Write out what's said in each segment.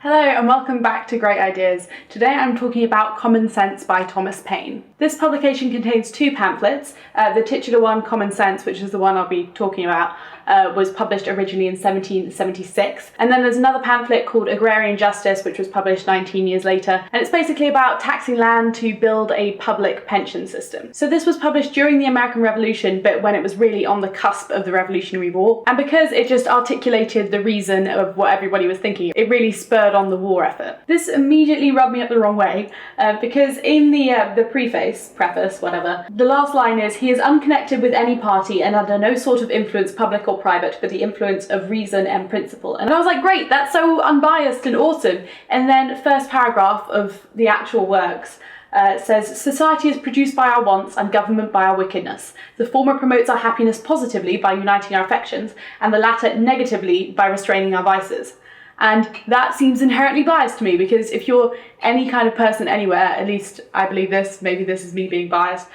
Hello and welcome back to Great Ideas. Today I'm talking about Common Sense by Thomas Paine. This publication contains two pamphlets. The titular one, Common Sense, which is the one I'll be talking about, was published originally in 1776. And then there's another pamphlet called Agrarian Justice, which was published 19 years later. And it's basically about taxing land to build a public pension system. So this was published during the American Revolution, but when it was really on the cusp of the Revolutionary War. And because it just articulated the reason of what everybody was thinking, it really spurred on the war effort. This immediately rubbed me up the wrong way, because in the preface, whatever, the last line is, "He is unconnected with any party and under no sort of influence, public or private, but the influence of reason and principle." And I was like, great, that's so unbiased and awesome. And then first paragraph of the actual works says, "Society is produced by our wants and government by our wickedness. The former promotes our happiness positively by uniting our affections, and the latter negatively by restraining our vices." And that seems inherently biased to me, because if you're any kind of person anywhere, at least I believe this, maybe this is me being biased,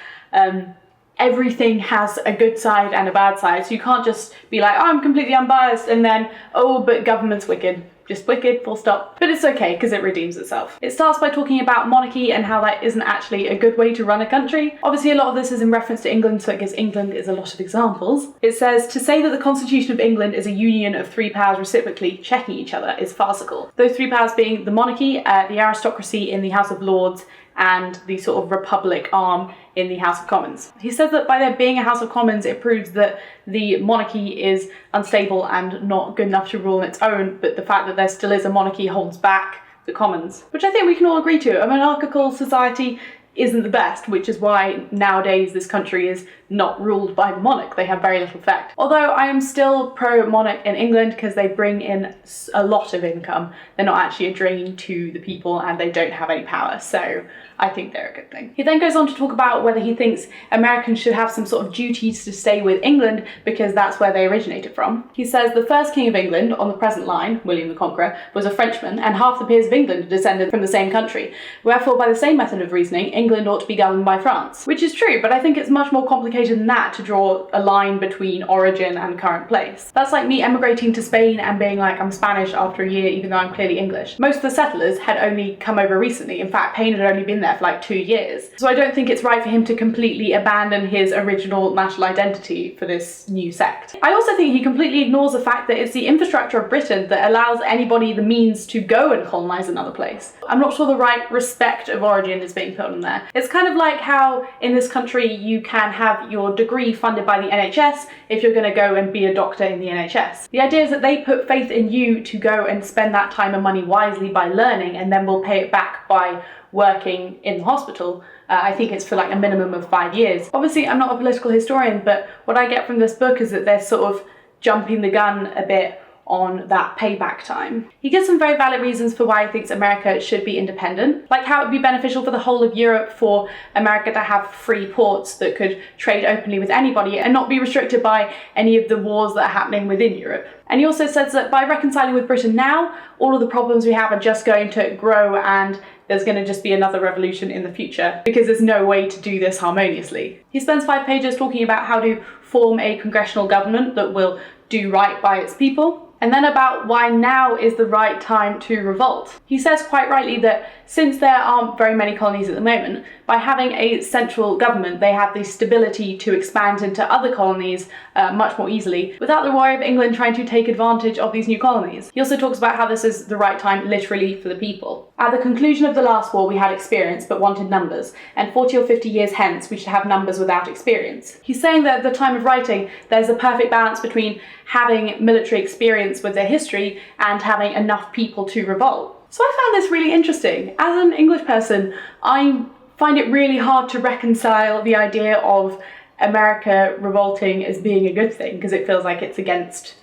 everything has a good side and a bad side. So you can't just be like, oh, I'm completely unbiased, and then, oh, but government's wicked. Just wicked, full stop. But it's okay, because it redeems itself. It starts by talking about monarchy and how that isn't actually a good way to run a country. Obviously, a lot of this is in reference to England, so it gives England is a lot of examples. It says, "To say that the Constitution of England is a union of three powers reciprocally checking each other is farcical." Those three powers being the monarchy, the aristocracy in the House of Lords, and the sort of republic arm in the House of Commons. He says that by there being a House of Commons, it proves that the monarchy is unstable and not good enough to rule on its own, but the fact that there still is a monarchy holds back the Commons, which I think we can all agree to. A monarchical society isn't the best, which is why nowadays this country is not ruled by the monarch. They have very little effect. Although I am still pro-monarch in England because they bring in a lot of income. They're not actually a drain to the people and they don't have any power, so I think they're a good thing. He then goes on to talk about whether he thinks Americans should have some sort of duties to stay with England because that's where they originated from. He says the first king of England on the present line, William the Conqueror, was a Frenchman, and half the peers of England descended from the same country. Wherefore, by the same method of reasoning, England ought to be governed by France. Which is true, but I think it's much more complicated than that to draw a line between origin and current place. That's like me emigrating to Spain and being like, I'm Spanish after a year even though I'm clearly English. Most of the settlers had only come over recently. In fact, Paine had only been there for like 2 years. So I don't think it's right for him to completely abandon his original national identity for this new sect. I also think he completely ignores the fact that it's the infrastructure of Britain that allows anybody the means to go and colonise another place. I'm not sure the right respect of origin is being put on there. It's kind of like how in this country you can have your degree funded by the NHS if you're going to go and be a doctor in the NHS. The idea is that they put faith in you to go and spend that time and money wisely by learning, and then we'll pay it back by working in the hospital. I think it's for like a minimum of 5 years. Obviously, I'm not a political historian, but what I get from this book is that they're sort of jumping the gun a bit on that payback time. He gives some very valid reasons for why he thinks America should be independent, like how it would be beneficial for the whole of Europe for America to have free ports that could trade openly with anybody and not be restricted by any of the wars that are happening within Europe. And he also says that by reconciling with Britain now, all of the problems we have are just going to grow and there's going to just be another revolution in the future because there's no way to do this harmoniously. He spends 5 pages talking about how to form a congressional government that will do right by its people, and then about why now is the right time to revolt. He says quite rightly that since there aren't very many colonies at the moment, by having a central government, they have the stability to expand into other colonies much more easily, without the worry of England trying to take advantage of these new colonies. He also talks about how this is the right time literally for the people. At the conclusion of the last war, we had experience but wanted numbers, and 40 or 50 years hence, we should have numbers without experience. He's saying that at the time of writing, there's a perfect balance between having military experience with their history and having enough people to revolt. So I found this really interesting. As an English person, I find it really hard to reconcile the idea of America revolting as being a good thing, because it feels like it's against,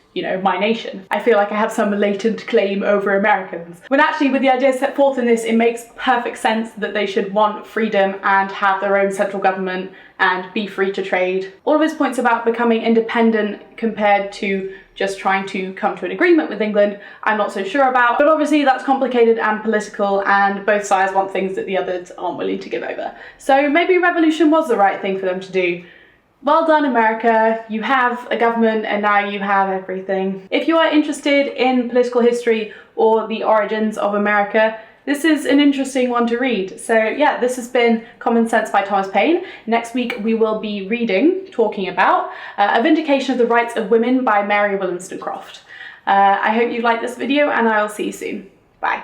my nation. I feel like I have some latent claim over Americans. When actually, with the ideas set forth in this, it makes perfect sense that they should want freedom and have their own central government and be free to trade. All of his points about becoming independent compared to just trying to come to an agreement with England, I'm not so sure about, but obviously that's complicated and political, and both sides want things that the others aren't willing to give over. So maybe revolution was the right thing for them to do. Well done, America. You have a government and now you have everything. If you are interested in political history or the origins of America, this is an interesting one to read. So yeah, this has been Common Sense by Thomas Paine. Next week we will be talking about A Vindication of the Rights of Women by Mary Wollstonecraft. I hope you liked this video and I will see you soon. Bye.